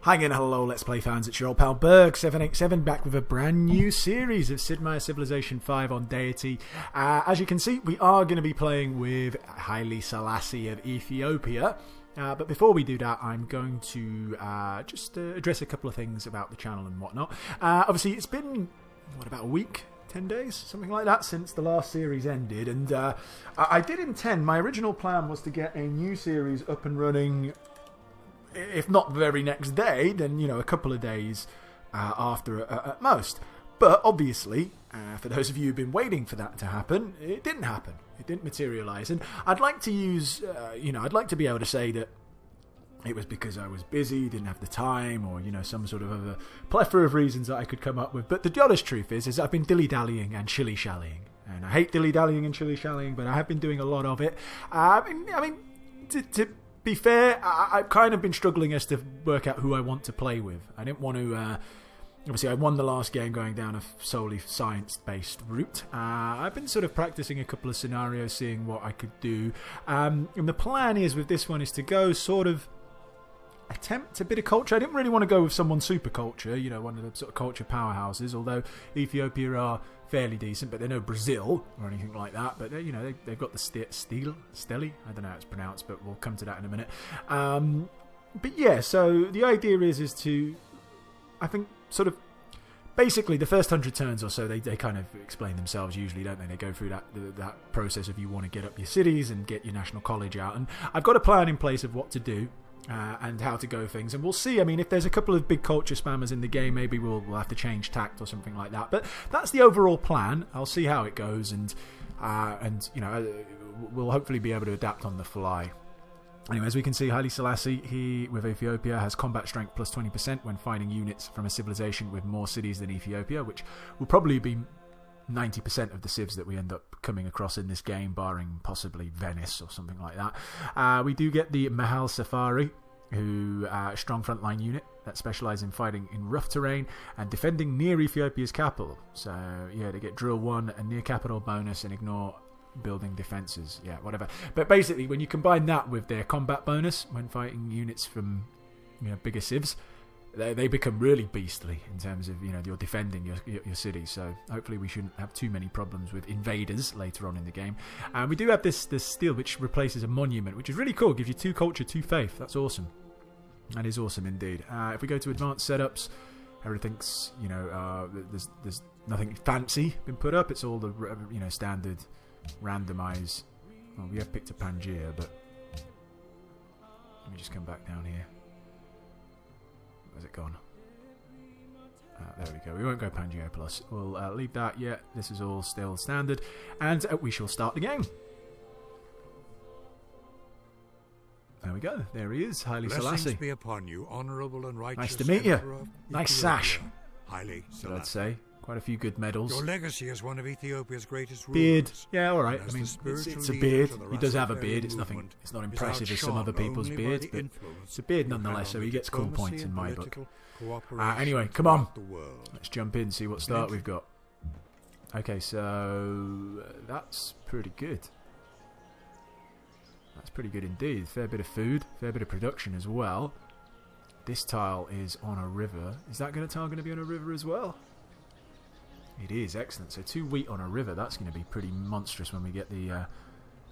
Hi again, hello Let's Play fans, it's your old pal Berg787 back with a brand new series of Sid Meier's Civilization 5 on Deity. As you can see, we are going to be playing with Haile Selassie of Ethiopia. But before we do that, I'm going to just address a couple of things about the channel and whatnot. Obviously, it's been, about a week? 10 days, something like that, since the last series ended, and I did intend, my original plan was to get a new series up and running, if not the very next day, then, a couple of days after at most. But obviously, for those of you who've been waiting for that to happen, it didn't happen. It didn't materialise, and I'd like to use, I'd like to be able to say that it was because I was busy, didn't have the time, or, some sort of other plethora of reasons that I could come up with. But the honest truth is I've been dilly-dallying and shilly-shallying. And I hate dilly-dallying and shilly-shallying, but I have been doing a lot of it. To be fair, I've kind of been struggling as to work out who I want to play with. I didn't want to... Obviously, I won the last game going down a solely science-based route. I've been sort of practicing a couple of scenarios, seeing what I could do. And the plan is, with this one, is to go sort of... attempt a bit of culture. I didn't really want to go with someone super culture, one of the sort of culture powerhouses, although Ethiopia are fairly decent, but they're no Brazil or anything like that. But they've got the Steli, I don't know how it's pronounced, but we'll come to that in a minute. But yeah, so the idea is to, I think, sort of basically the first 100 turns or so, they kind of explain themselves usually, don't they? They go through that process of you want to get up your cities and get your national college out, and I've got a plan in place of what to do. And how to go things, and we'll see. I mean, if there's a couple of big culture spammers in the game, maybe we'll have to change tact or something like that. But that's the overall plan. I'll see how it goes, and we'll hopefully be able to adapt on the fly. Anyway, as we can see, Haile Selassie, he, with Ethiopia, has combat strength plus 20% when fighting units from a civilization with more cities than Ethiopia, which will probably be 90% of the civs that we end up coming across in this game, barring possibly Venice or something like that. We do get the Mahal Safari, who a strong frontline unit that specialise in fighting in rough terrain and defending near Ethiopia's capital. So yeah, they get drill 1, a near capital bonus, and ignore building defences. Yeah, whatever. But basically, when you combine that with their combat bonus when fighting units from bigger civs, they become really beastly in terms of, you're defending your city. So hopefully we shouldn't have too many problems with invaders later on in the game. And we do have this steel which replaces a monument, which is really cool. Gives you 2 culture, 2 faith. That's awesome. That is awesome indeed. If we go to advanced setups, everything's, there's nothing fancy been put up. It's all the, standard randomize. Well, we have picked a Pangaea, but let me just come back down here. Where's it gone? There we go. We won't go Pangaea Plus. We'll leave that yet. This is all still standard. And we shall start the game. There we go. There he is, Haile Selassie. Blessings be upon you, honourable and righteous. Nice to meet you. Emperor Nice Ethiopia, sash. Haile Selassie. I'd say. Quite a few good medals. Your legacy as one of Ethiopia's greatest rulers. Beard. Yeah, alright. And I mean, as the it's spiritual a beard. leader to the He does have a Rastafarian beard. It's movement not is impressive as some outshone other people's only by beards, the but influence it's a beard you nonetheless, have so on he the gets cool diplomacy points in and my book. political cooperation Anyway, come on. throughout the world. Let's jump in and see what start we've got. Okay, so that's pretty good. That's pretty good indeed. Fair bit of food, fair bit of production as well. This tile is on a river. Is that tile going to be on a river as well? It is, excellent. So 2 wheat on a river, that's going to be pretty monstrous when we get the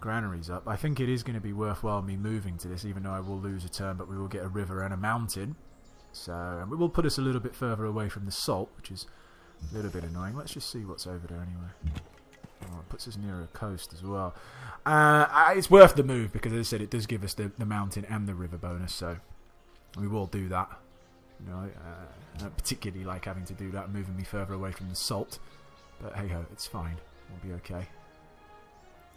granaries up. I think it is going to be worthwhile me moving to this, even though I will lose a turn, but we will get a river and a mountain. So, and it will put us a little bit further away from the salt, which is a little bit annoying. Let's just see what's over there anyway. Oh, it puts us near a coast as well. It's worth the move, because as I said, it does give us the mountain and the river bonus, so we will do that. I don't particularly like having to do that, moving me further away from the salt. But hey ho, it's fine. We'll be okay.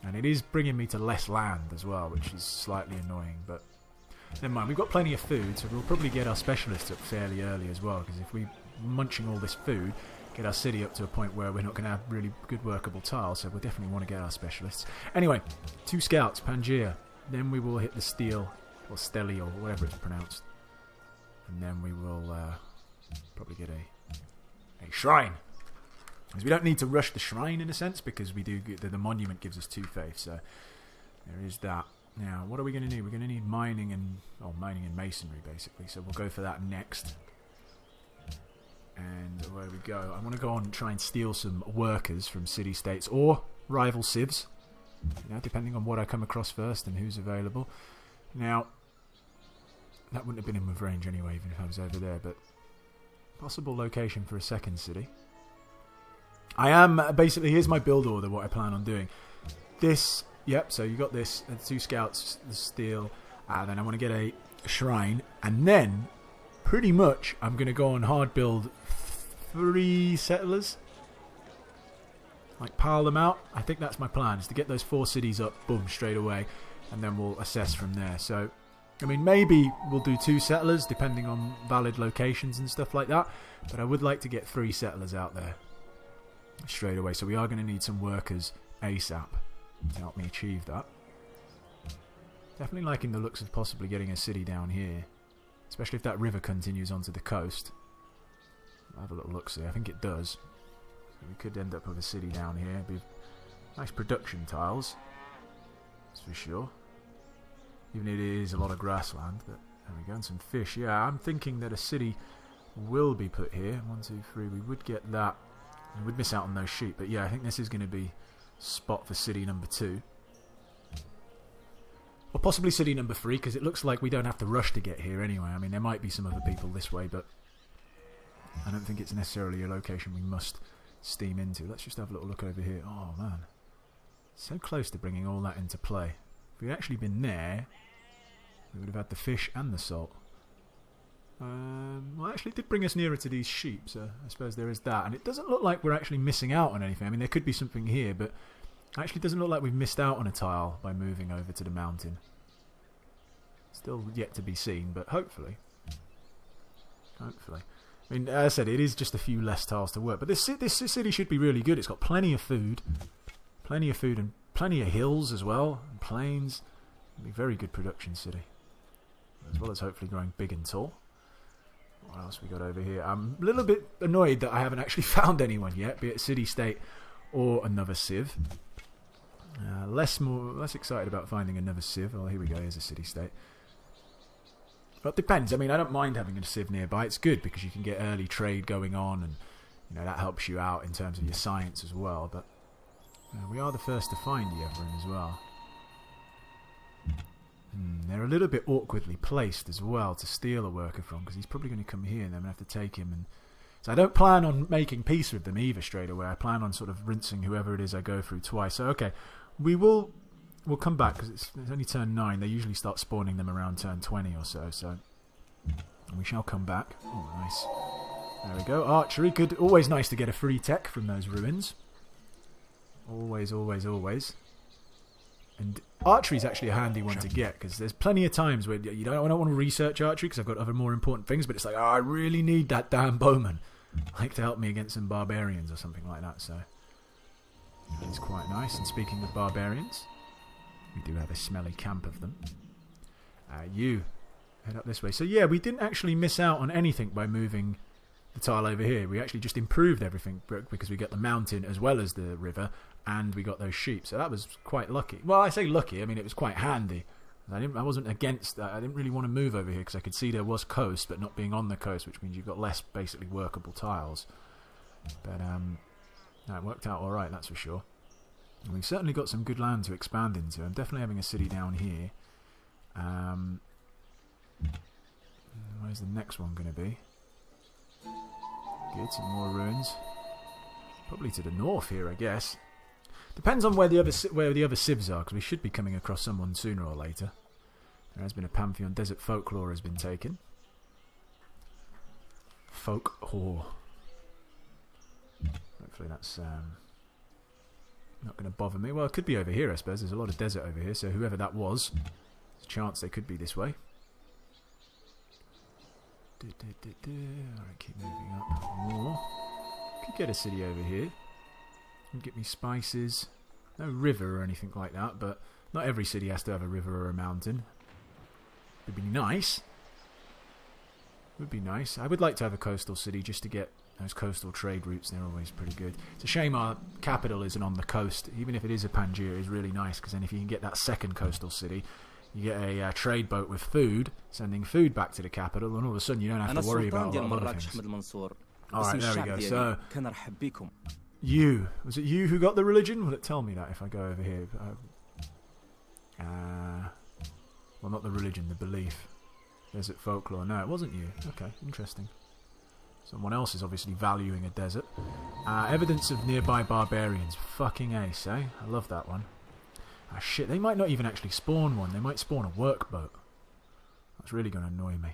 And it is bringing me to less land as well, which is slightly annoying. But never mind, we've got plenty of food, so we'll probably get our specialists up fairly early as well. Because if we're munching all this food, get our city up to a point where we're not going to have really good workable tiles. So we'll definitely want to get our specialists. Anyway, 2 scouts, Pangaea. Then we will hit the steel, or Steli, or whatever it's pronounced. And then we will probably get a shrine. Because we don't need to rush the shrine in a sense, because we do get the monument gives us 2 faith, so there is that. Now, what are we going to need? We're going to need mining and masonry, basically. So we'll go for that next. And away we go. I want to go on and try and steal some workers from city-states or rival civs. Depending on what I come across first and who's available. Now, that wouldn't have been in with range anyway, even if I was over there, but possible location for a second city. I am, basically, here's my build order, what I plan on doing. This, yep, so you got this, 2 scouts, the steel, then I want to get a shrine, and then, pretty much, I'm going to go on hard build 3 settlers. Like, pile them out. I think that's my plan, is to get those 4 cities up, boom, straight away, and then we'll assess from there. So, I mean, maybe we'll do 2 settlers, depending on valid locations and stuff like that, but I would like to get 3 settlers out there straight away. So we are going to need some workers ASAP to help me achieve that. Definitely liking the looks of possibly getting a city down here, especially if that river continues onto the coast. I'll have a little look see. I think it does. So we could end up with a city down here. It'd be nice production tiles, that's for sure. Even if it is a lot of grassland, but there we go, and some fish. Yeah, I'm thinking that a city will be put here. 1, 2, 3. We would get that. We would miss out on those sheep, but yeah, I think this is going to be spot for city number 2. Or possibly city number 3, because it looks like we don't have to rush to get here anyway. I mean, there might be some other people this way, but I don't think it's necessarily a location we must steam into. Let's just have a little look over here. Oh, man. So close to bringing all that into play. If we'd actually been there, we would have had the fish and the salt. Well, actually, it did bring us nearer to these sheep, so I suppose there is that. And it doesn't look like we're actually missing out on anything. I mean, there could be something here, but actually doesn't look like we've missed out on a tile by moving over to the mountain. Still yet to be seen, but hopefully. Hopefully. I mean, as I said, it is just a few less tiles to work. But this city should be really good. It's got plenty of food. Plenty of food and plenty of hills as well. And plains. It'll be a very good production city. As well as hopefully growing big and tall. What else we got over here? I'm a little bit annoyed that I haven't actually found anyone yet, be it city-state or another civ. Less excited about finding another civ. Oh, here we go. Here's a city-state. But it depends. I mean, I don't mind having a civ nearby. It's good because you can get early trade going on, and that helps you out in terms of your science as well. But we are the first to find Yevrin as well. They're a little bit awkwardly placed as well to steal a worker from, because he's probably going to come here and then we have to take him. And so I don't plan on making peace with them either straight away. I plan on sort of rinsing whoever it is I go through twice. So okay, we'll come back because it's only turn 9. They usually start spawning them around turn 20 or so. So we shall come back. Oh, nice. There we go. Archery. Good. Always nice to get a free tech from those ruins. Always, always, always. And archery is actually a handy one to get, because there's plenty of times where I don't want to research archery because I've got other more important things, but it's like, I really need that damn bowman like to help me against some barbarians or something like that. So it's quite nice. And speaking of barbarians, we do have a smelly camp of them. You head up this way. So yeah, we didn't actually miss out on anything by moving the tile over here. We actually just improved everything because we got the mountain as well as the river, and we got those sheep. So that was quite lucky. Well, I say lucky. I mean, it was quite handy. I wasn't against that. I didn't really want to move over here because I could see there was coast, but not being on the coast, which means you've got less basically workable tiles. But no, it worked out all right, that's for sure. And we've certainly got some good land to expand into. I'm definitely having a city down here. Where's the next one going to be? Good, some more ruins. Probably to the north here, I guess. Depends on where the other civs are, because we should be coming across someone sooner or later. There has been a pantheon. Desert folklore has been taken. Folk whore. Hopefully that's not going to bother me. Well, it could be over here, I suppose. There's a lot of desert over here, so whoever that was, there's a chance they could be this way. Alright, keep moving up more. Could get a city over here. Could get me spices. No river or anything like that, but not every city has to have a river or a mountain. Would be nice. Would be nice. I would like to have a coastal city just to get those coastal trade routes. They're always pretty good. It's a shame our capital isn't on the coast. Even if it is a Pangaea, it's really nice, because then if you can get that second coastal city, You get a trade boat with food, sending food back to the capital, and all of a sudden you don't have to worry about a lot of things. Alright, there we go. So, was it you who got the religion? Will it tell me that if I go over here? Well, not the religion, the belief. Desert folklore. No, it wasn't you. Okay, interesting. Someone else is obviously valuing a desert. Evidence of nearby barbarians. Fucking ace, eh? I love that one. Ah, shit, they might not even actually spawn one. They might spawn a workboat. That's really going to annoy me.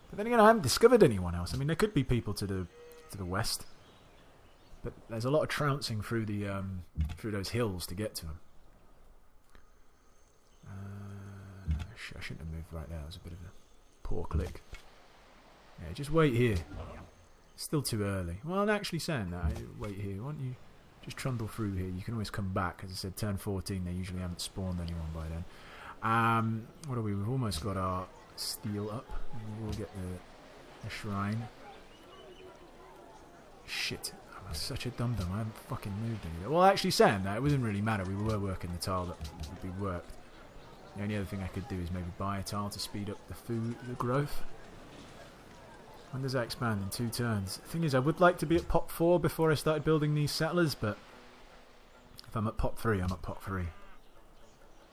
But then again, I haven't discovered anyone else. I mean, there could be people to the west. But there's a lot of trouncing through those hills to get to them. I shouldn't have moved right there. That was a bit of a poor click. Yeah, just wait here. Still too early. Well, I'm actually saying that. Wait here. Why don't you just trundle through here? You can always come back. As I said, turn 14. They usually haven't spawned anyone by then. What are we? We've almost got our steel up. We'll get the shrine. Shit. I'm such a dum-dum. I haven't fucking moved anywhere. Well, actually saying that, it wouldn't really matter. We were working the tile that would be worked. The only other thing I could do is maybe buy a tile to speed up the growth. When does that expand? In 2 turns. The thing is, I would like to be at pop 4 before I started building these settlers, but if I'm at pop 3, I'm at pop 3.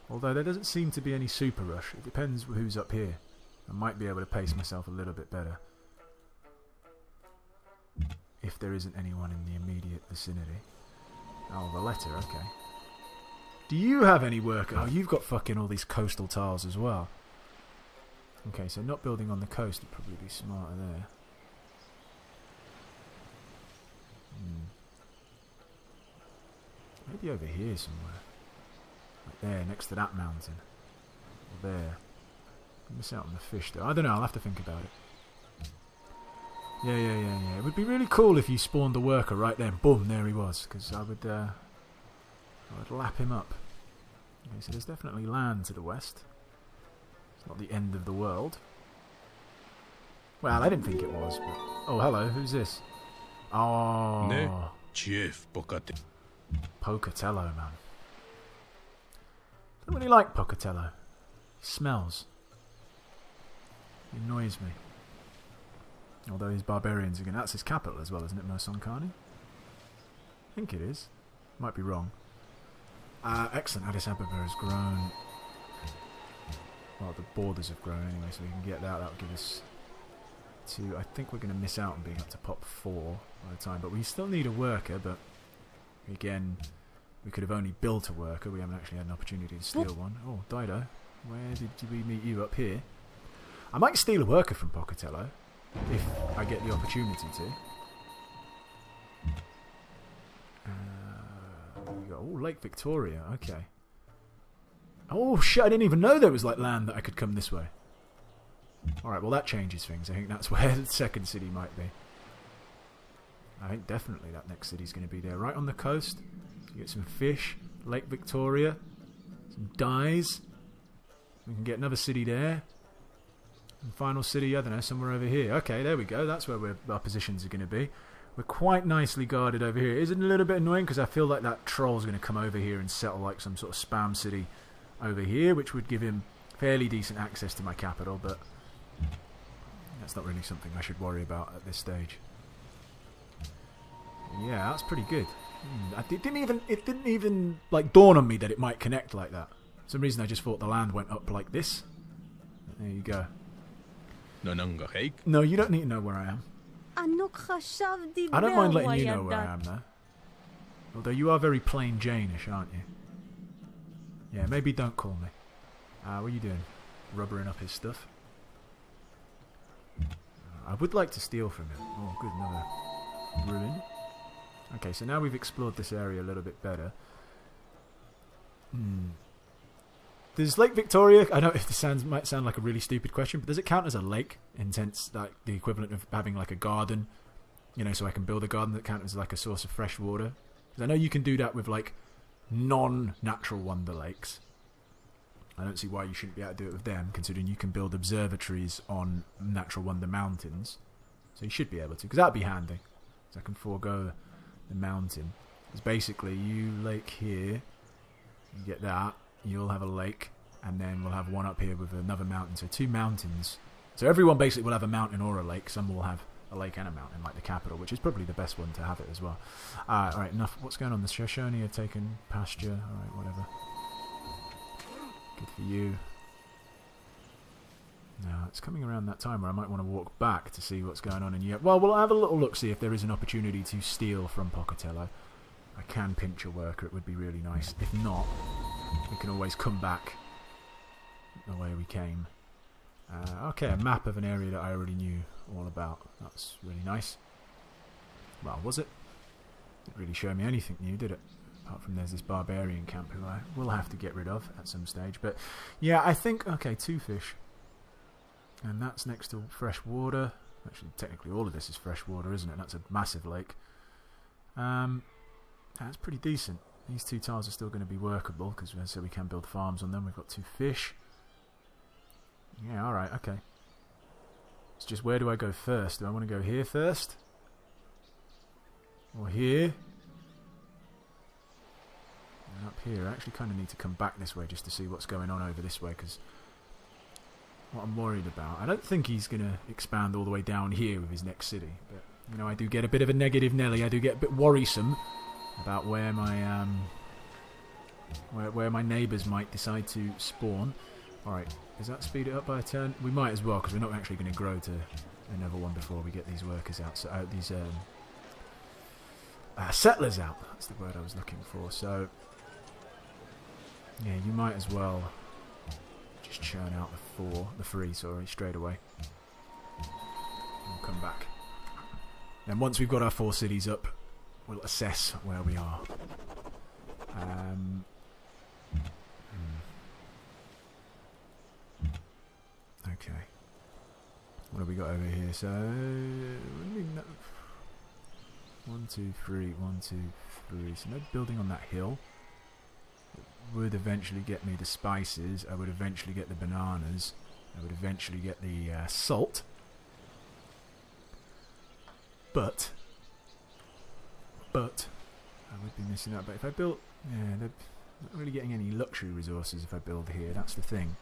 Although there doesn't seem to be any super rush. It depends who's up here. I might be able to pace myself a little bit better. If there isn't anyone in the immediate vicinity. Oh, the letter, okay. Do you have any work? Oh, you've got fucking all these coastal tiles as well. Okay, so not building on the coast would probably be smarter there. Maybe over here somewhere. Like there, next to that mountain. Or there. Miss out on the fish though. I don't know, I'll have to think about it. Yeah. It would be really cool if you spawned the worker right there. Boom, there he was. Because I would lap him up. Okay, so there's definitely land to the west. It's not the end of the world. Well, I didn't think it was, but... Oh, hello, who's this? Oh... Pocatello, man. I don't really like Pocatello. He smells. He annoys me. Although he's barbarians again. That's his capital as well, isn't it, Mosonkani? I think it is. Might be wrong. Excellent. Addis Ababa has grown. Well, the borders have grown anyway, so we can get that. That'll give us 2. I think we're going to miss out on being up to pop 4 by the time. But we still need a worker, but again, we could have only built a worker. We haven't actually had an opportunity to steal one. Oh, Dido. Where did we meet you? Up here? I might steal a worker from Pocatello if I get the opportunity to. Oh, Lake Victoria, okay. Oh shit, I didn't even know there was like land that I could come this way. Alright, well that changes things. I think that's where the second city might be. I think definitely that next city's going to be there. Right on the coast. You get some fish. Lake Victoria. Some dyes. We can get another city there. And final city, I don't know, somewhere over here. Okay, there we go. That's where our positions are going to be. We're quite nicely guarded over here. Is it a little bit annoying because I feel like that troll's going to come over here and settle like some sort of spam city over here, which would give him fairly decent access to my capital, but that's not really something I should worry about at this stage. Yeah, that's pretty good. It didn't even like dawn on me that it might connect like that. For some reason I just thought the land went up like this. There you go. No, you don't need to know where I am. I don't mind letting you know where I am, though. Although you are very plain Jane-ish, aren't you? Yeah, maybe don't call me. What are you doing? Rubbering up his stuff? I would like to steal from him. Oh, good, another ruin. Okay, so now we've explored this area a little bit better. Does Lake Victoria, I know this might sound like a really stupid question, but does it count as a lake in sense like the equivalent of having like a garden, you know, so I can build a garden that counts as like a source of fresh water? Because I know you can do that with like non-natural wonder lakes. I don't see why you shouldn't be able to do it with them, considering you can build observatories on natural wonder mountains. So you should be able to, because that'd be handy. So I can forego the mountain. It's basically you lake here, you get that. You'll have a lake. and then we'll have one up here with another mountain. So 2 mountains. So everyone basically will have a mountain or a lake. Some will have a lake and a mountain, like the capital, which is probably the best one to have it as well. Alright, enough. What's going on? The Shoshone have taken pasture. Alright, whatever. Good for you. Now, it's coming around that time where I might want to walk back to see what's going on in Europe. Well, we'll have a little look, see if there is an opportunity to steal from Pocatello. I can pinch a worker, it would be really nice. If not, we can always come back the way we came. Okay, a map of an area that I already knew all about. That's really nice. Well, was it? Didn't really show me anything new, did it? Apart from there's this barbarian camp who I will have to get rid of at some stage. But yeah, I think, okay, 2 fish. And that's next to fresh water. Actually, technically all of this is fresh water, isn't it? That's a massive lake. That's pretty decent. These 2 tiles are still going to be workable because so we can build farms on them. We've got 2 fish. Yeah, alright, okay. It's just, where do I go first? Do I want to go here first? Or here? And up here. I actually kind of need to come back this way just to see what's going on over this way, because what I'm worried about, I don't think he's going to expand all the way down here with his next city, but you know, I do get a bit of a negative Nelly. I do get a bit worrisome about where my where my neighbours might decide to spawn. Alright, does that speed it up by a turn? We might as well, because we're not actually going to grow to another one before we get these workers out. So these settlers out. That's the word I was looking for. So yeah, you might as well just churn out the 3, straight away. We'll come back. Then once we've got our 4 cities up, we'll assess where we are. Okay. What have we got over here? So 1, 2, 3, 1, 2, 3. So no building on that hill. Would eventually get me the spices. I would eventually get the bananas. I would eventually get the salt. But I would be missing out. But if I built, yeah, they're not really getting any luxury resources if I build here. That's the thing.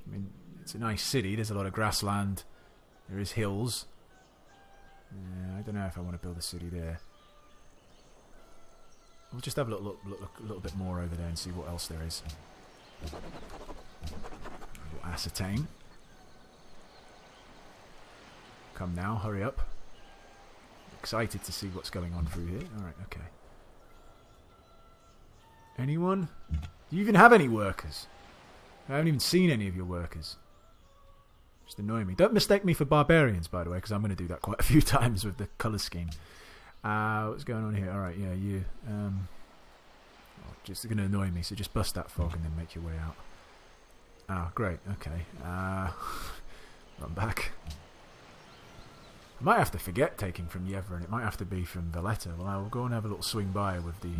I mean, it's a nice city. There's a lot of grassland. There is hills. Yeah, I don't know if I want to build a city there. We'll just have a little bit more over there and see what else there is. We'll ascertain. Come now, hurry up. Excited to see what's going on through here. Alright, okay. Anyone? Do you even have any workers? I haven't even seen any of your workers. Just annoying me. Don't mistake me for barbarians, by the way, because I'm going to do that quite a few times with the colour scheme. What's going on here? Alright, yeah, you. Just going to annoy me, so just bust that fog and then make your way out. Ah, great, okay. Run back. I might have to forget taking from Yevron. It might have to be from Valletta. Well, I will go and have a little swing by with the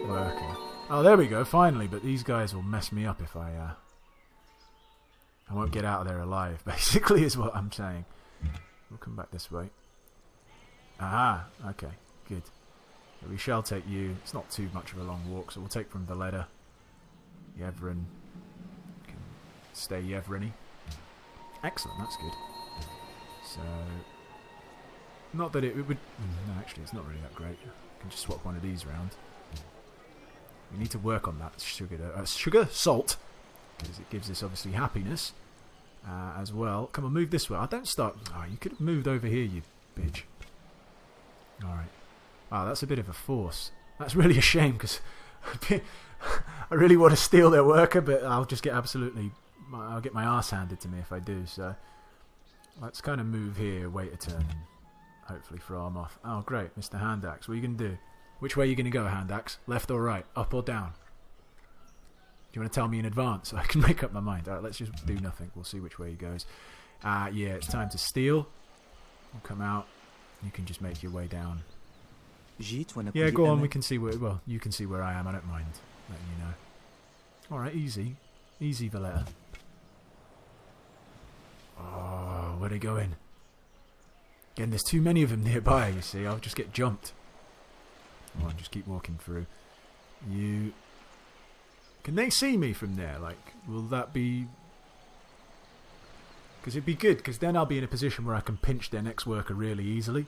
worker. Oh, there we go, finally, but these guys will mess me up if I won't get out of there alive, basically, is what I'm saying. We'll come back this way. Aha, okay, good. So we shall take you. It's not too much of a long walk, so we'll take from Valletta. Yevron can stay Yevrony. Excellent, that's good. So, not that it would... No, actually, it's not really that great. I can just swap one of these around. We need to work on that sugar, salt, because it gives us obviously happiness as well. Come on, move this way. I don't start... Oh, you could have moved over here, you bitch. Alright. Wow, that's a bit of a force. That's really a shame, because I really want to steal their worker, but I'll just get I'll get my arse handed to me if I do, so... Let's kind of move here, wait a turn, and hopefully throw him off. Oh, great, Mr. Handaxe. What are you going to do? Which way are you going to go, Handaxe? Left or right? Up or down? Do you want to tell me in advance so I can make up my mind? Alright, let's just do nothing. We'll see which way he goes. Yeah, it's time to steal. We'll come out. You can just make your way down. Yeah, go on. We can see where... Well, you can see where I am. I don't mind letting you know. Alright, easy. Easy, Valletta. Oh, where are they going? Again, there's too many of them nearby, you see. I'll just get jumped. Come on, just keep walking through. You Can they see me from there? Like, will that be... Because it'd be good, because then I'll be in a position where I can pinch their next worker really easily.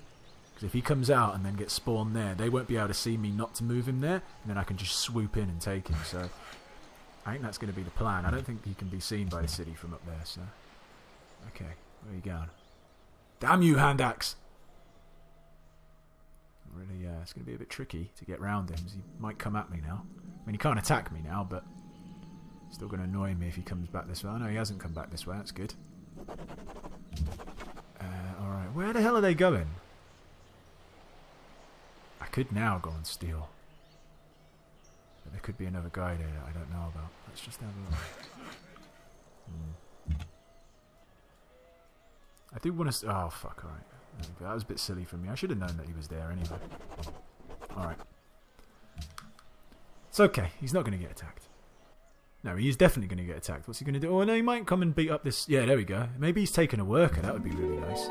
Because if he comes out and then gets spawned there, they won't be able to see me not to move him there, and then I can just swoop in and take him. So I think that's going to be the plan. I don't think he can be seen by the city from up there, so... Okay, where are you going? Damn you, hand axe! Really, it's going to be a bit tricky to get round him, because he might come at me now. I mean, he can't attack me now, but still going to annoy me if he comes back this way. Oh, no, he hasn't come back this way. That's good. Alright, where the hell are they going? I could now go and steal. But there could be another guy there that I don't know about. Let's just have a look. I do want to... Oh, fuck, alright. That was a bit silly for me. I should have known that he was there anyway. Alright. It's okay. He's not going to get attacked. No, he is definitely going to get attacked. What's he going to do? Oh, no, he might come and beat up this... Yeah, there we go. Maybe he's taking a worker. That would be really nice.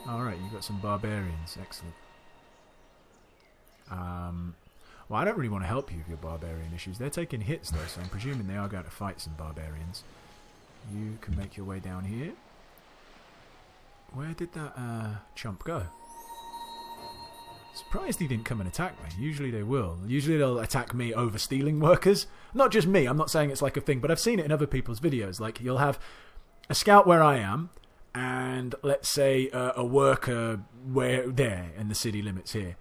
Alright, you've got some barbarians. Excellent. Well, I don't really want to help you with your barbarian issues. They're taking hits, though, so I'm presuming they are going to fight some barbarians. You can make your way down here. Where did that chump go? Surprised he didn't come and attack me. Usually they will. Usually they'll attack me over stealing workers. Not just me. I'm not saying it's like a thing, but I've seen it in other people's videos. Like, you'll have a scout where I am, and let's say a worker there in the city limits here.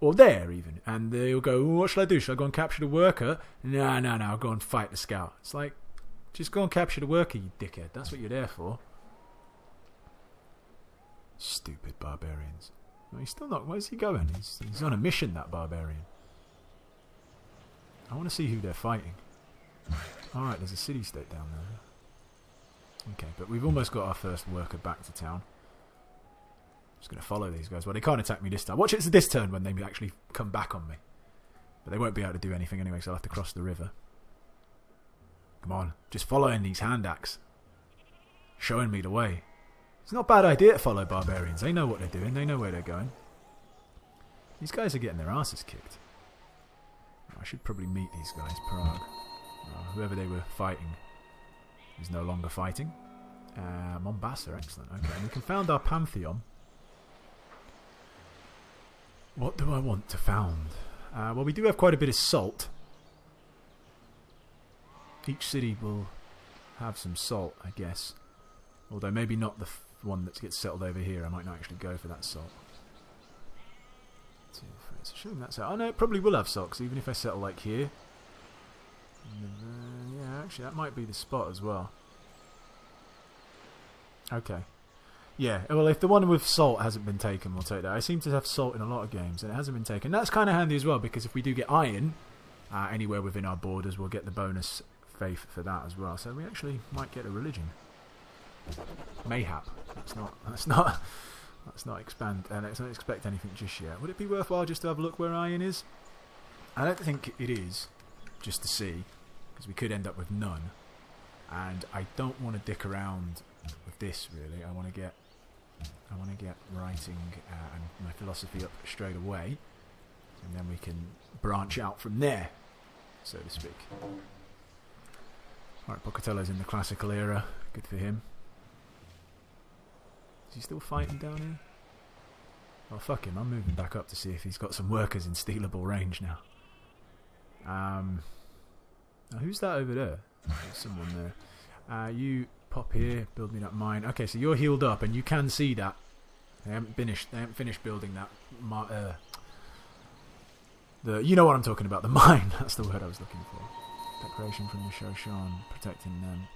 Or there, even. And they'll go, what shall I do? Shall I go and capture the worker? No, I'll go and fight the scout. It's like, just go and capture the worker, you dickhead. That's what you're there for. Stupid barbarians. No, he's still not... Where's he going? He's on a mission, that barbarian. I want to see who they're fighting. Alright, there's a city-state down there. Okay, but we've almost got our first worker back to town. Just going to follow these guys. Well, they can't attack me this time. Watch it this turn when they actually come back on me. But they won't be able to do anything anyway, so I'll have to cross the river. Come on, just following these hand axe. Showing me the way. It's not a bad idea to follow barbarians. They know what they're doing. They know where they're going. These guys are getting their asses kicked. I should probably meet these guys. Prague. Whoever they were fighting is no longer fighting. Mombasa, excellent. Okay, and we can found our pantheon. What do I want to found? Well, we do have quite a bit of salt. Each city will have some salt, I guess. Although maybe not the one that gets settled over here. I might not actually go for that salt. It's a shame that's out. Oh no, it probably will have salt, because even if I settle like here... yeah, actually that might be the spot as well. Okay. Yeah, well if the one with salt hasn't been taken, we'll take that. I seem to have salt in a lot of games, and it hasn't been taken. That's kind of handy as well, because if we do get iron anywhere within our borders, we'll get the bonus faith for that as well. So we actually might get a religion. Mayhap. Let's not expand. Let's not expect anything just yet. Would it be worthwhile just to have a look where iron is? I don't think it is, just to see, because we could end up with none. And I don't want to dick around with this really. I want to get writing and my philosophy up straight away, and then we can branch out from there, so to speak. Alright, Pocatello's in the classical era. Good for him. Is he still fighting down here? Well, fuck him. I'm moving back up to see if he's got some workers in stealable range now. Now who's that over there? There's someone there. You pop here, build me that mine. Okay, so you're healed up, and you can see that they haven't finished building that. You know what I'm talking about. The mine. That's the word I was looking for. Declaration from the Shoshan, protecting them.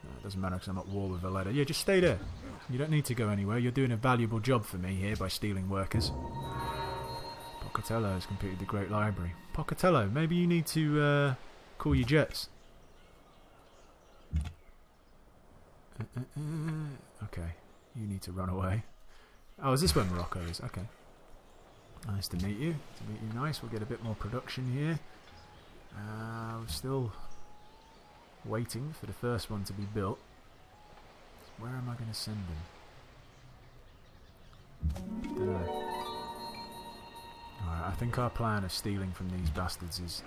It doesn't matter because I'm at war with a ladder. Yeah, just stay there. You don't need to go anywhere. You're doing a valuable job for me here by stealing workers. Pocatello has completed the Great Library. Pocatello, maybe you need to call your jets. Okay, you need to run away. Oh, is this where Morocco is? Okay. Nice to meet you. Nice. We'll get a bit more production here. We're still waiting for the first one to be built. Where am I going to send them? Dunno. Alright, I think our plan of stealing from these bastards is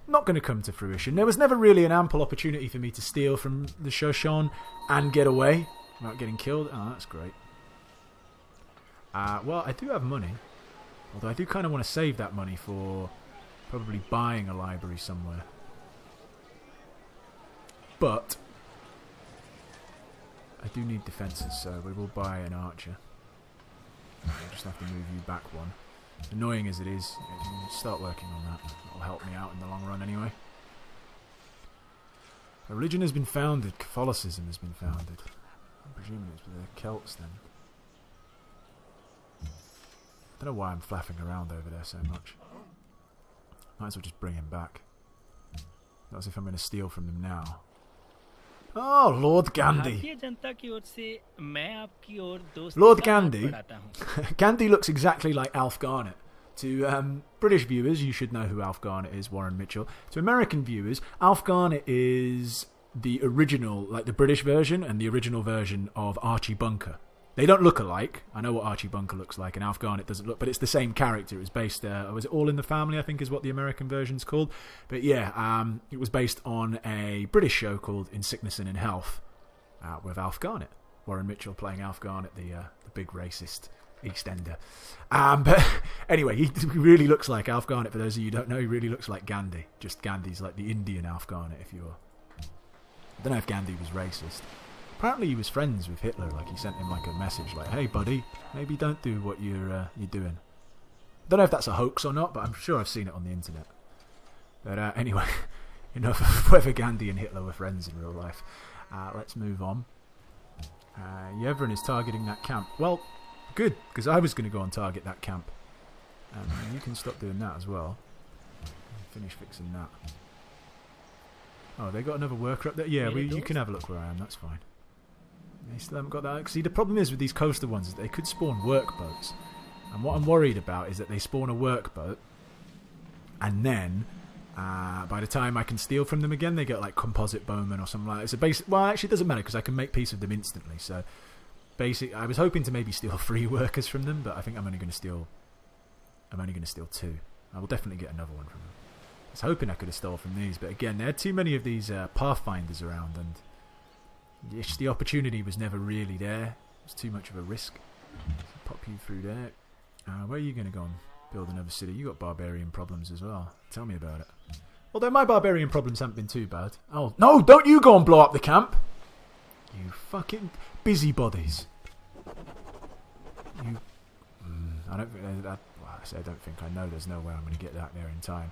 not going to come to fruition. There was never really an ample opportunity for me to steal from the Shoshone and get away without getting killed. Oh, that's great. Well, I do have money. Although I do kind of want to save that money for probably buying a library somewhere. But I do need defences, so we will buy an archer. I'll just have to move you back one. Annoying as it is, start working on that. That'll help me out in the long run anyway. A religion has been founded. Catholicism has been founded. I'm presuming it's with the Celts then. I don't know why I'm flapping around over there so much. Might as well just bring him back. Not as if I'm going to steal from them now. Oh, Lord Gandhi. Lord Gandhi. Gandhi looks exactly like Alf Garnett. To British viewers, you should know who Alf Garnett is, Warren Mitchell. To American viewers, Alf Garnett is the original, like the British version and the original version of Archie Bunker. They don't look alike. I know what Archie Bunker looks like, and Alf Garnett doesn't look, but it's the same character. It was based, was it All in the Family, I think is what the American version's called. But yeah, it was based on a British show called In Sickness and in Health with Alf Garnett. Warren Mitchell playing Alf Garnett, the big racist EastEnder. But anyway, he really looks like Alf Garnett. For those of you who don't know, he really looks like Gandhi. Just Gandhi's like the Indian Alf Garnett, if you will. I don't know if Gandhi was racist. Apparently he was friends with Hitler, like he sent him like a message like, hey buddy, maybe don't do what you're doing. I don't know if that's a hoax or not, but I'm sure I've seen it on the internet. But anyway, enough of whether Gandhi and Hitler were friends in real life. Let's move on. Yevon is targeting that camp. Well, good, because I was going to go and target that camp. You can stop doing that as well. Finish fixing that. Oh, they got another worker up there? Yeah, you can have a look where I am, that's fine. They still haven't got that. See, the problem is with these coastal ones is they could spawn workboats. And what I'm worried about is that they spawn a workboat, and then by the time I can steal from them again, they get like composite bowmen or something like that. So well, actually, it doesn't matter because I can make peace with them instantly. So, I was hoping to maybe steal 3 workers from them, but I think I'm only going to steal 2. I will definitely get another one from them. I was hoping I could have stolen from these, but again, there are too many of these pathfinders around, and the opportunity was never really there. It was too much of a risk. So pop you through there. Where are you going to go and build another city? You got barbarian problems as well. Tell me about it. Although my barbarian problems haven't been too bad. Oh no! Don't you go and blow up the camp! You fucking busybodies. You. I don't think. Well, I say I don't think. I know there's no way I'm going to get that there in time.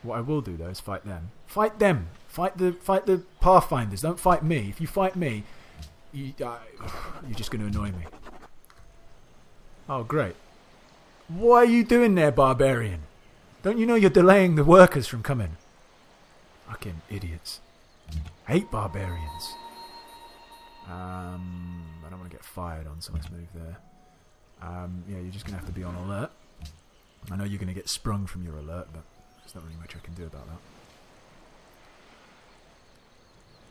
What I will do though is fight them. Fight them. Fight the pathfinders. Don't fight me. If you fight me, you're just going to annoy me. Oh great! What are you doing there, barbarian? Don't you know you're delaying the workers from coming? Fucking idiots. I hate barbarians. I don't want to get fired on, so let's move there. Yeah, you're just going to have to be on alert. I know you're going to get sprung from your alert, but there's not really much I can do about that.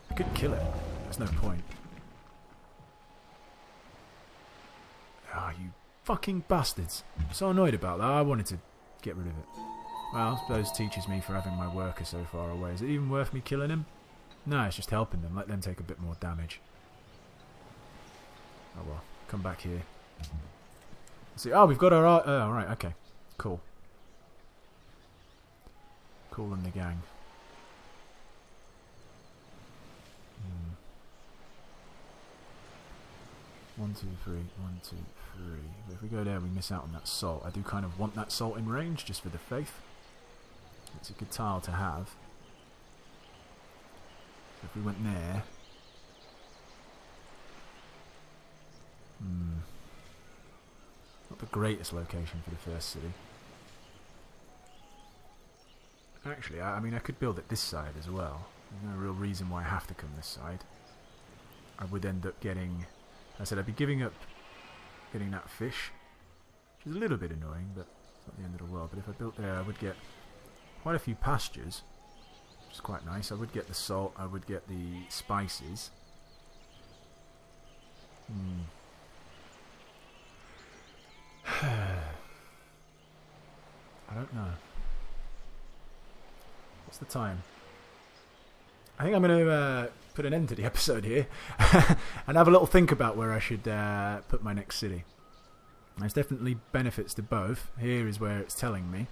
I could kill it. There's no point. Ah, you fucking bastards. I'm so annoyed about that. I wanted to get rid of it. Well, I suppose it teaches me for having my worker so far away. Is it even worth me killing him? No, it's just helping them. Let them take a bit more damage. Oh well. Come back here. See, oh, we've got our... oh, right, okay. Cool. Cool and the gang. 1, 2, 3. 1, 2, 3. But if we go there, we miss out on that salt. I do kind of want that salt in range, just for the faith. It's a good tile to have. If we went there... Not the greatest location for the first city. Actually, I mean, I could build it this side as well. There's no real reason why I have to come this side. I would end up getting... I said I'd be giving up getting that fish, which is a little bit annoying, but it's not the end of the world. But if I built there, I would get quite a few pastures, which is quite nice. I would get the salt, I would get the spices. I don't know. What's the time? I think I'm going to put an end to the episode here and have a little think about where I should put my next city. There's definitely benefits to both. Here is where it's telling me.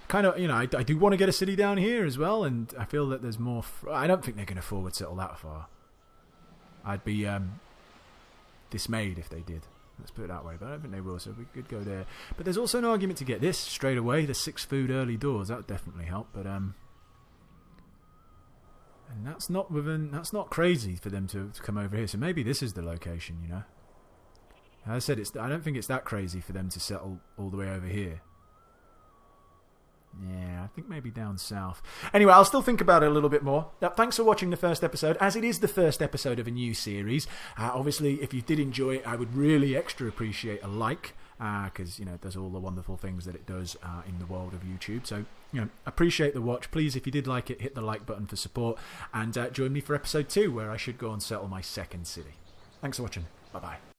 Kind of, I do want to get a city down here as well, and I feel that there's more... I don't think they're going to forward settle that far. I'd be dismayed if they did. Let's put it that way, but I don't think they will, so we could go there. But there's also an argument to get this straight away, the 6 food early doors. That would definitely help, but... And that's not crazy for them to come over here, so maybe this is the location, As I said, I don't think it's that crazy for them to settle all the way over here. Yeah, I think maybe down south. Anyway, I'll still think about it a little bit more. Thanks for watching the first episode, as it is the first episode of a new series. Obviously, if you did enjoy it, I would really extra appreciate a like, because, it does all the wonderful things that it does in the world of YouTube. So, appreciate the watch. Please, if you did like it, hit the like button for support, and join me for episode 2, where I should go and settle my second city. Thanks for watching. Bye-bye.